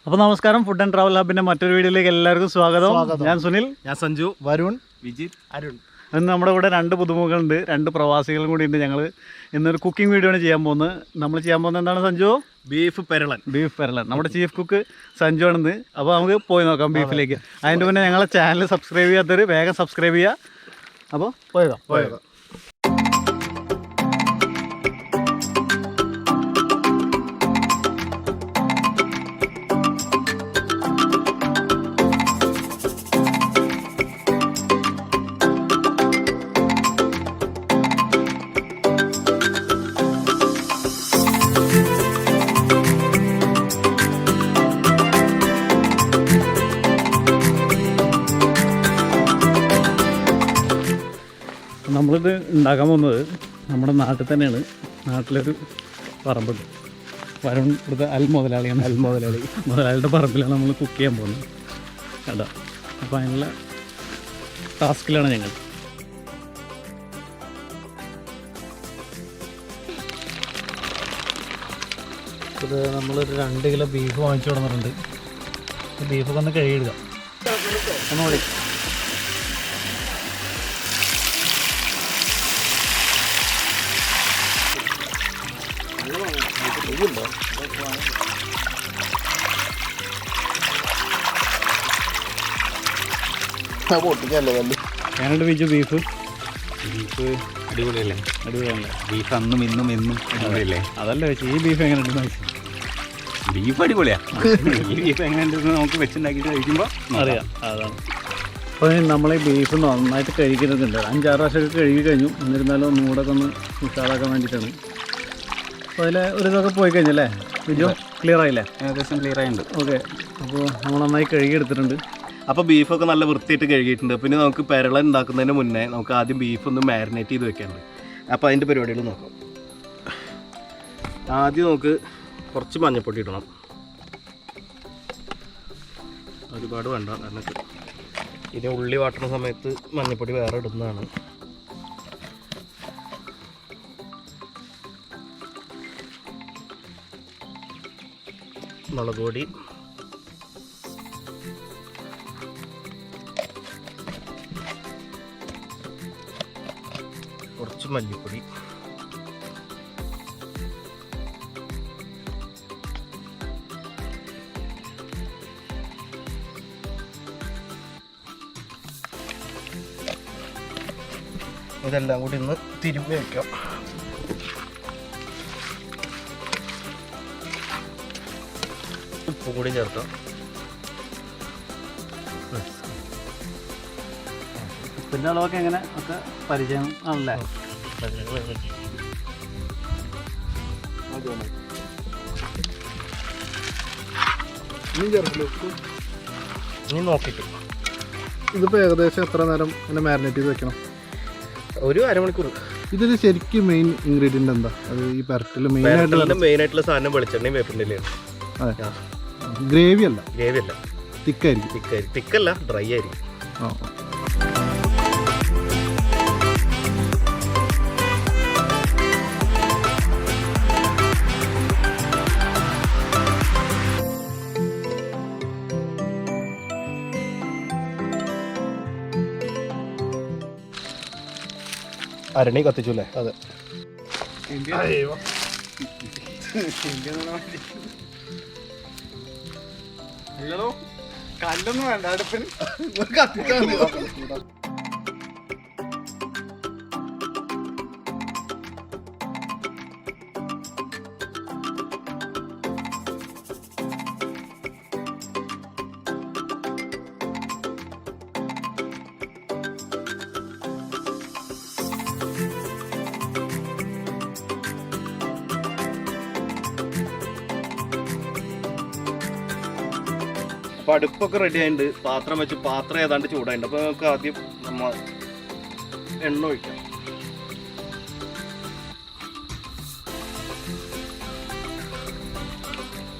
അപ്പോൾ നമസ്കാരം, food and travel ഹബിൻ്റെ മറ്റൊരു വീഡിയോയിലേക്ക് എല്ലാവർക്കും സ്വാഗതം. ഞാൻ സുനിൽ, ഞാൻ സഞ്ജു, വരുൺ, വിജിത്, അരുൺ. ഇന്ന് നമ്മുടെ ഇവിടെ രണ്ട് പുതുമുഖങ്ങളുണ്ട്, രണ്ട് പ്രവാസികളും കൂടി ഉണ്ട്. ഞങ്ങൾ ഇന്നൊരു കുക്കിംഗ് വീഡിയോ ആണ് ചെയ്യാൻ പോകുന്നത്. നമ്മൾ ചെയ്യാൻ പോകുന്നത് എന്താണ് സഞ്ജു? ബീഫ് പെരളൻ. നമ്മുടെ ചീഫ് കുക്ക് സഞ്ജു ആണെന്ന്. അപ്പോൾ നമുക്ക് പോയി നോക്കാം ബീഫിലേക്ക്. അതിൻ്റെ മുന്നേ ഞങ്ങളെ ചാനൽ സബ്സ്ക്രൈബ് ചെയ്യാത്തവർ വേഗം സബ്സ്ക്രൈബ് ചെയ്യുക. അപ്പോൾ പോയതാ. നമ്മളിത് ഉണ്ടാക്കാൻ പോകുന്നത് നമ്മുടെ നാട്ടിൽ തന്നെയാണ്. നാട്ടിലൊരു പറമ്പുണ്ട്. വരുൺ ഇവിടുത്തെ മുതലാളിയാണ്. മുതലാളിയുടെ പറമ്പിലാണ് നമ്മൾ കുക്ക് ചെയ്യാൻ പോകുന്നത് കേട്ടോ. അപ്പോൾ അതിനുള്ള ടാസ്കിലാണ് ഞങ്ങൾ. ഇത് നമ്മളൊരു 2 കിലോ ബീഫ് വാങ്ങിച്ചു കൊടുത്തിട്ടുണ്ട്. ബീഫൊക്കെ ഒന്ന് കഴുകിയിടുക. ഒന്നുകൂടി ഞാനുണ്ട് ബീജു. ബീഫ് അടിപൊളിയല്ലേ? അടിപൊളിയല്ലേ? ബീഫ് അന്നും ഇന്നും എന്നും അടിപൊളിയല്ലേ? അതല്ല വെച്ച് ഈ ബീഫ് എങ്ങനെയുണ്ട്? ബീഫ് അടിപൊളിയാ. ഈ ബീഫ് എങ്ങനെയുണ്ടെന്ന് നമുക്ക് വെച്ചുണ്ടാക്കിയിട്ട് കഴിക്കുമ്പോൾ അറിയാം. അതാണ്. അപ്പോൾ നമ്മളീ ബീഫ് നന്നായിട്ട് കഴുകിയിട്ടുണ്ട്. 5-6 പ്രാവശ്യമൊക്കെ കഴുകി കഴിഞ്ഞു. എന്നിരുന്നാലും ഒന്നുകൂടെ ഒന്ന് ഉഷാറാക്കാൻ വേണ്ടിയിട്ടാണ്. അപ്പോൾ അതിൽ ഒരു ഇതൊക്കെ പോയി കഴിഞ്ഞല്ലേ ബിജു? ക്ലിയർ ആയില്ലേ? ഏകദേശം ക്ലിയർ ആയിട്ടുണ്ട്. ഓക്കെ. അപ്പോൾ നമ്മൾ നന്നായി കഴുകിയെടുത്തിട്ടുണ്ട്. അപ്പോൾ ബീഫൊക്കെ നല്ല വൃത്തിയായിട്ട് കഴുകിയിട്ടുണ്ട്. പിന്നെ നമുക്ക് പെരളൻ ഉണ്ടാക്കുന്നതിന് മുന്നേ നമുക്ക് ആദ്യം ബീഫ് ഒന്ന് മാരിനേറ്റ് ചെയ്ത് വെക്കാനുണ്ട്. അപ്പോൾ അതിൻ്റെ പരിപാടികൾ നോക്കാം. ആദ്യം നമുക്ക് കുറച്ച് മഞ്ഞൾപ്പൊടി ഇടണം. ഒരുപാട് വേണ്ട, കാരണം ഇനി ഉള്ളി വാട്ടുന്ന സമയത്ത് മഞ്ഞൾപ്പൊടി വേറെ ഇടുന്നതാണ്. മുളക് പൊടി, കുറച്ച് മല്ലിപ്പൊടി, ഇതെല്ലാം കൂടി ഒന്ന് തിരുമ്മി വയ്ക്കാം. ഉപ്പ് കൂടി ചേർക്കാം. ഉപ്പിൻ്റെ അളവൊക്കെ എങ്ങനെ ഒക്കെ പരിചയം ആണല്ലേ? ഇനി നോക്കിയിട്ട് ഇതിപ്പോൾ ഏകദേശം എത്ര നേരം ഇങ്ങനെ മാരിനേറ്റ് ചെയ്ത് വെക്കണം? ഒരു അരമണിക്കൂർ. ഇതിൽ ശരിക്കും മെയിൻ ഇൻഗ്രീഡിയൻ്റ് എന്താ? അത് ഈ പെരട്ടിൽ മെയിൻ ആയിട്ടുള്ള സാധനം വെളിച്ചെണ്ണയും വേപ്പിൻ്റെയും. അതെ, ഗ്രേവി അല്ല. തിക്കായിരിക്കും. തിക്കല്ല, ഡ്രൈ ആയിരിക്കും. അരണി കത്തിച്ചൂല്ലേ? അതെ. കല്ലൊന്നും വേണ്ട അടുപ്പിന്. അപ്പോൾ അടുപ്പൊക്കെ റെഡി ആയിട്ടുണ്ട്. പാത്രം വെച്ച് പാത്രം ഏതാണ്ട് ചൂടായിട്ടുണ്ട്. അപ്പോൾ നമുക്ക് ആദ്യം നമ്മൾ എണ്ണ ഒഴിക്കാം.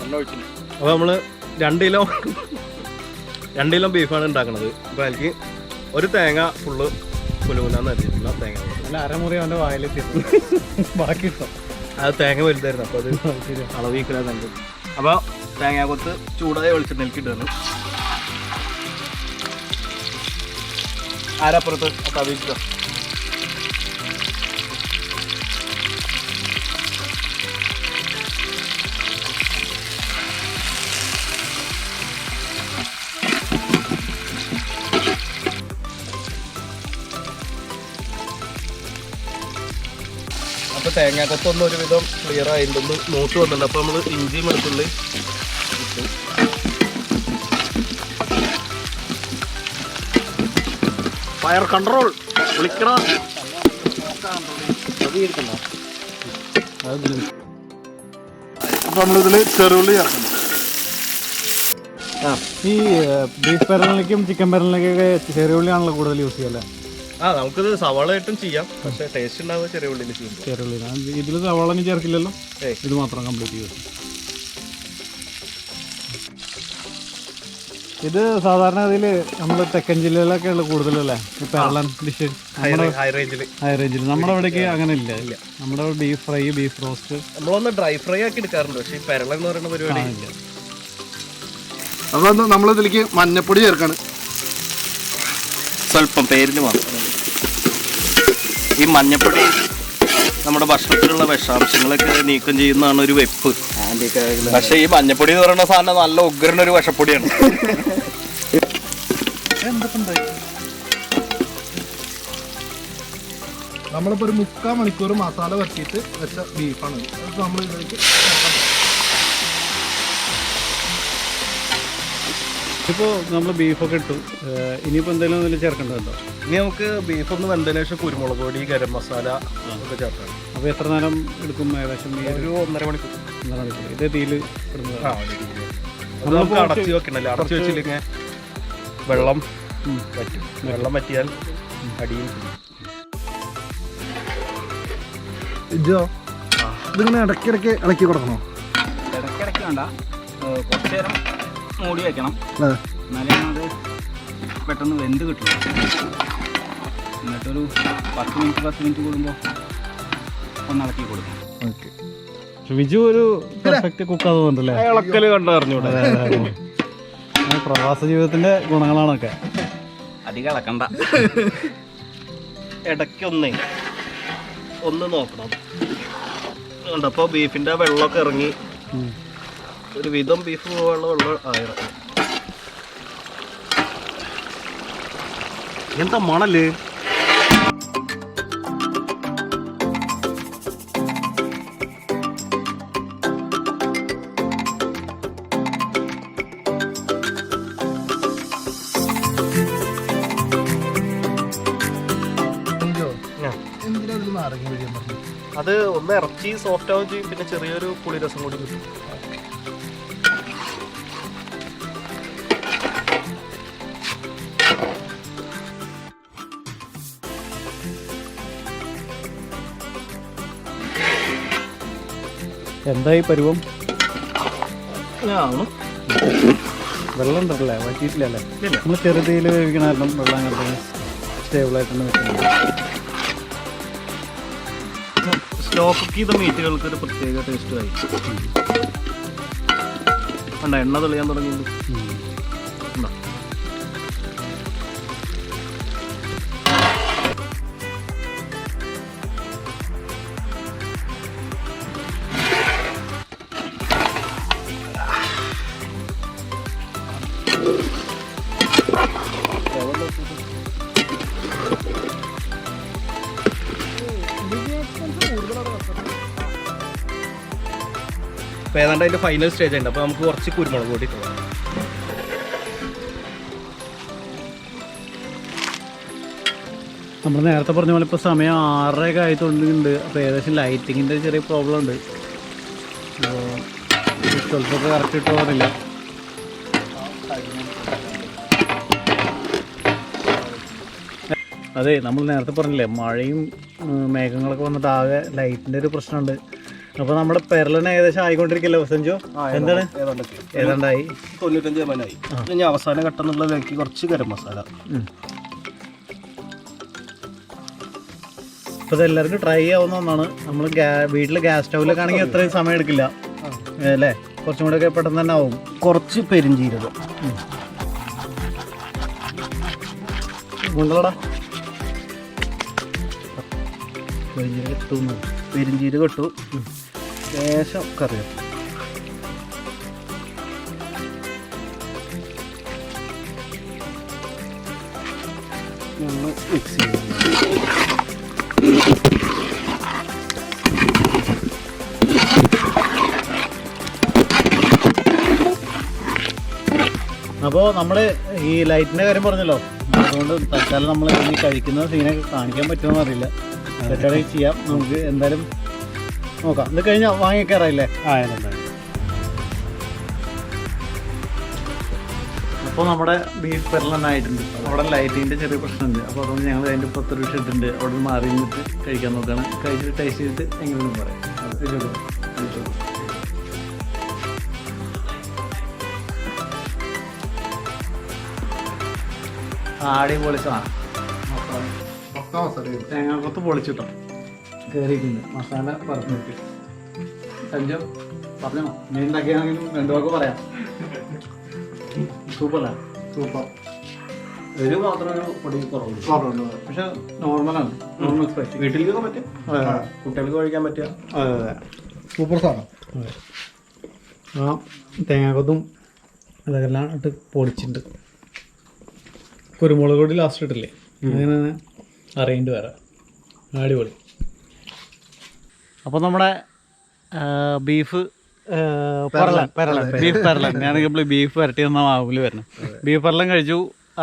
എണ്ണ ഒഴിച്ചില്ല. അപ്പോൾ നമ്മൾ 2 കിലോ ബീഫാണ് ഉണ്ടാക്കുന്നത്. അപ്പോൾ എനിക്ക് ഒരു തേങ്ങ ഫുള്ള് കുലുകുലാന്ന് അരിഞ്ഞിട്ടുള്ള തേങ്ങ. അല്ല, അരമുറി അവൻ്റെ വായിലെത്തി ബാക്കി അത് തേങ്ങ വലുതായിരുന്നു. അപ്പോൾ അത് അളവ് ഈക്കലാന്നുണ്ട്. അപ്പോൾ തേങ്ങാക്കൊത്ത് ചൂടായ വെളിച്ചെണ്ണയിലേക്ക് ഇടുകയാണ്. ആരപ്പുറത്ത് തവിക്കുക. അപ്പോൾ തേങ്ങാക്കൊത്തൊന്നും ഒരുവിധം ക്ലിയർ ആയിട്ടൊന്ന് മൂത്ത് വന്നിട്ടുണ്ട്. അപ്പോൾ നമ്മൾ ഇഞ്ചി വെളുത്തുള്ളി ഇട്ടു. ഫയർ കൺട്രോൾ വിളിക്കണം. അപ്പോൾ നമ്മളിതിൽ ചെറുള്ളി ചേർക്കണം. ഈ ബീഫ് പെരലിലേക്കും ചിക്കൻ പെരലിലേക്കൊക്കെ ചെറിയ ഉള്ളിയാണല്ലോ കൂടുതൽ യൂസ് ചെയ്യല്ലേ? നമുക്കിത് സവാളയായിട്ടും ചെയ്യാം, പക്ഷേ ടേസ്റ്റ് ഉണ്ടാവുക ചെറിയ ഉള്ളിൽ ചെയ്യുമ്പോൾ. ചെറിയ ഉള്ളി ഇതിൽ സവാളൊന്നും ചേർക്കില്ലല്ലോ, ഇത് മാത്രം കംപ്ലീറ്റ് ചെയ്യും. ഇത് സാധാരണ അതിൽ നമ്മൾ തെക്കൻ ജില്ലയിലൊക്കെ ഉള്ള കൂടുതലല്ലേ ഈ പെരളൻ ഡിഷ്? ഹൈ റേഞ്ചിൽ. നമ്മുടെ അവിടേക്ക് അങ്ങനെ ഇല്ല. നമ്മുടെ ബീഫ് ഫ്രൈ, ബീഫ് റോസ്റ്റ് നമ്മളൊന്ന് ഡ്രൈ ഫ്രൈ ആക്കി എടുക്കാറുണ്ട്, പക്ഷേ ഈ പെരളൻ എന്ന് പറയുന്ന പരിപാടി ഇല്ല. അപ്പോൾ നമ്മളിതിലേക്ക് മഞ്ഞപ്പൊടി ചേർക്കാണ് സ്വല്പം, പേരിന് മാത്രം. ഈ മഞ്ഞപ്പൊടി നമ്മുടെ ഭക്ഷണത്തിലുള്ള വിഷാംശങ്ങളൊക്കെ നീക്കം ചെയ്യുന്നതാണ് ഒരു വെപ്പ്. പക്ഷേ ഈ മഞ്ഞപ്പൊടി എന്ന് പറയുന്ന സാധനം നല്ല ഉഗ്രനൊരു വിഷപ്പൊടിയാണ്. നമ്മളിപ്പോൾ ഒരു 3/4 മണിക്കൂർ മസാല വരച്ചിട്ട് വെച്ച ബീഫാണ്. നമ്മൾ ഇതിലേക്ക് ഇപ്പോൾ നമ്മൾ ബീഫൊക്കെ ഇട്ടു. ഇനിയിപ്പോൾ എന്തെങ്കിലും അതിൽ ചേർക്കേണ്ടതുണ്ടോ? ഇനി നമുക്ക് ബീഫ് ഒന്ന് വെന്തതിന് ശേഷം കുരുമുളക് പൊടി, ഗരം മസാല ഒക്കെ ചേർക്കാം. അപ്പോൾ എത്ര നേരം എടുക്കും? ഏകദേശം ഒരു 1.5 മണിക്കൂർ. ഇതേ തീയിൽ ഇടുന്നത്. നമുക്ക് അടച്ച് വെക്കണല്ലോ, അടച്ച് വെച്ചില്ലെങ്കിൽ വെള്ളം പറ്റും. വെള്ളം പറ്റിയാൽ അടിയും. ഇതിങ്ങനെ ഇടയ്ക്കിടയ്ക്ക് ഇളക്കി കൊടുക്കണോ? ഇടയ്ക്കിടയ്ക്ക് വേണ്ട, കുറച്ച് നേരം മൂടി വയ്ക്കണം, എന്നാലേ അത് പെട്ടെന്ന് വെന്ത് കിട്ടും. എന്നിട്ടൊരു 10 മിനിറ്റ് കൂടുമ്പോൾ ഒന്ന് ഇളക്കി കൊടുക്കണം. ഓക്കെ. വിജു ഒരു പെർഫെക്റ്റ് കുക്ക് ആകുന്നുണ്ടല്ലേ? ഇളക്കല് കണ്ടറിഞ്ഞൂടെ? പ്രവാസ ജീവിതത്തിന്റെ ഗുണങ്ങളാണൊക്കെ. അധികം ഇളക്കണ്ട, ഇടയ്ക്കൊന്ന് നോക്കണം. അപ്പോൾ ബീഫിൻ്റെ വെള്ളമൊക്കെ ഇറങ്ങി ഒരു വിധം ബീഫ് വെള്ളം ആയിറങ്ങി. എന്താ മണല്? അത് ഒന്ന് ഇറച്ചി സോഫ്റ്റ് ആവുകയും ചെയ്യും, പിന്നെ ചെറിയൊരു പുളിരസം കൂടി കിട്ടും. എന്തായി പരുവം? വെള്ളം ഉണ്ടല്ലേ? വറ്റിയിട്ടില്ലല്ലേ? നമ്മൾ ചെറുതീയിൽ വേവിക്കണ കാരണം വെള്ളം അങ്ങനെ സ്റ്റേബിളായിട്ടാണ് വെക്കുന്നത്. സ്ലോ കുക്ക് ചെയ്ത മീറ്റുകൾക്ക് ഒരു പ്രത്യേക ടേസ്റ്റ് ആയിരിക്കും. വേണ്ട, എണ്ണ തെളിയാൻ തുടങ്ങിയിട്ടുണ്ട്. അപ്പോൾ ഏതാണ്ട് അതിൻ്റെ ഫൈനൽ സ്റ്റേജ് ഉണ്ട്. അപ്പോൾ നമുക്ക് കുറച്ച് കുരുമുളക് പൊടി ഇട്ടു. നമ്മൾ നേരത്തെ പറഞ്ഞ പോലെ ഇപ്പോൾ സമയം 6:30 ആയിട്ടുണ്ട്. അപ്പോൾ ഏകദേശം ലൈറ്റിങ്ങിൻ്റെ ചെറിയ പ്രോബ്ലം ഉണ്ട്. അപ്പോൾ സ്വല്പമൊക്കെ കറക്റ്റ് ഇട്ടോന്നില്ല. അതെ, നമ്മൾ നേരത്തെ പറഞ്ഞില്ലേ മഴയും മേഘങ്ങളൊക്കെ വന്നിട്ട് ആകെ ലൈറ്റിൻ്റെ ഒരു പ്രശ്നമുണ്ട്. അപ്പോൾ നമ്മുടെ പെരളന് ഏകദേശം ആയിക്കൊണ്ടിരിക്കല്ലോ സഞ്ജു? എന്താണ് ഏതാണ്ടായി? 95% ഇനി അവസാന ഘട്ടം എന്നുള്ളതിലേക്ക് കുറച്ച് ഗരം മസാല. അപ്പോൾ ഇതെല്ലാവർക്കും ട്രൈ ചെയ്യാവുന്ന ഒന്നാണ്. നമ്മൾ വീട്ടിൽ ഗ്യാസ് സ്റ്റൗവിലൊക്കെ ആണെങ്കിൽ അത്രയും സമയം എടുക്കില്ല അല്ലേ? കുറച്ചും കൂടെ ഒക്കെ പെട്ടെന്ന് തന്നെ ആവും. കുറച്ച് പെരിഞ്ചീരകം കൊണ്ടുപോടാ. പെരിഞ്ചീരകം ഇട്ടു. ശേഷം കറിവേപ്പില. ഒന്ന് മിക്സ് ചെയ്യും. അപ്പോൾ നമ്മൾ ഈ ലൈറ്റിൻ്റെ കാര്യം പറഞ്ഞല്ലോ, അതുകൊണ്ട് തൽക്കാലം നമ്മൾ ഇനി കഴിക്കുന്ന സീനൊക്കെ കാണിക്കാൻ പറ്റുമെന്ന് അറിയില്ല. സെറ്റാണെങ്കിൽ ചെയ്യാം. നമുക്ക് എന്തായാലും നോക്കാം. ഇത് കഴിഞ്ഞാൽ വാങ്ങിക്കാറായില്ലേ? അപ്പോൾ നമ്മുടെ ബീഫ് പെരളൻ ആയിട്ടുണ്ട്. അവിടെ ലൈറ്റിൻ്റെ ചെറിയ പ്രശ്നമുണ്ട്. അപ്പോൾ അതുകൊണ്ട് ഞങ്ങൾ അതിൻ്റെ 10 രൂപ ഇട്ടിട്ടുണ്ട്. അവിടെ നിന്ന് മാറി നിന്നിട്ട് കഴിക്കാൻ നോക്കുകയാണ്. കഴിച്ചിട്ട് ടേസ്റ്റ് ചെയ്തിട്ട് എങ്ങനെയൊന്നും പറയാം. അടിപൊളി സാധനം. തേങ്ങാക്കൊത്ത് പൊളിച്ചിട്ടോ കയറിയിട്ടുണ്ട്. മസാല പറഞ്ഞിട്ട് സഞ്ജു പറഞ്ഞോ, നീ ഉണ്ടാക്കിയാണെങ്കിലും 2 വാക്ക് പറയാം. സൂപ്പറല്ലേ? സൂപ്പർ. ഒരു മാത്രം ഒരു പൊടി കുറവുണ്ട്, പക്ഷെ നോർമലാണ്. Normal spicy. വീട്ടിലേക്കൊക്കെ പറ്റും, കുട്ടികൾക്ക് കഴിക്കാൻ പറ്റുക. അതെ അതെ, സൂപ്പർ സാധനം. ആ തേങ്ങാക്കൊത്തും അതെല്ലാം ഇട്ട് പൊടിച്ചിട്ടുണ്ട്. കുരുമുളക് പൊടി ലാസ്റ്റ് ഇട്ടില്ലേ, അങ്ങനെ അറിയേണ്ടി വരാം. അടിപൊളി. അപ്പോൾ നമ്മുടെ ബീഫ് പെരളൻ ബീഫ് പെരളൻ ഞാൻ ബീഫ് വരട്ടി തന്ന മാവിൽ വരണം. ബീഫ് പെരളൻ കഴിച്ചു.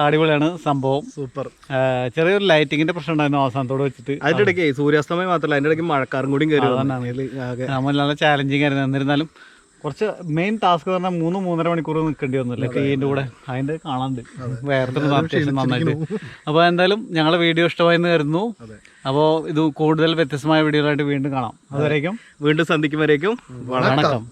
അടിപൊളിയാണ് സംഭവം. സൂപ്പർ. ചെറിയൊരു ലൈറ്റിങ്ങിന്റെ പ്രശ്നം ഉണ്ടായിരുന്നു അവസാനത്തോട് വെച്ചിട്ട്. അതിന്റെ ഇടയ്ക്ക് സൂര്യാസ്തമയം മാത്രമല്ല, അതിന്റെ ഇടയ്ക്ക് മഴക്കാറും കൂടി കയറി. നമ്മൾ നല്ല ചാലഞ്ചിങ് ആയിരുന്നു. എന്നിരുന്നാലും കുറച്ച് മെയിൻ ടാസ്ക് പറഞ്ഞാൽ 3-3.5 മണിക്കൂർ നിൽക്കേണ്ടി വന്നില്ല കീൻ്റെ കൂടെ. അതിൻ്റെ കാണാണ്ട് വേറെ അത്യാവശ്യം നന്നായിട്ട്. അപ്പോൾ എന്തായാലും ഞങ്ങളെ വീഡിയോ ഇഷ്ടമായെന്ന് കരുതുന്നു. അപ്പോൾ ഇത് കൂടുതൽ വ്യത്യസ്തമായ വീഡിയോകളായിട്ട് വീണ്ടും കാണാം. അതുവരേക്കും വീണ്ടും സന്ധിക്കും വരേക്കും വണക്കം.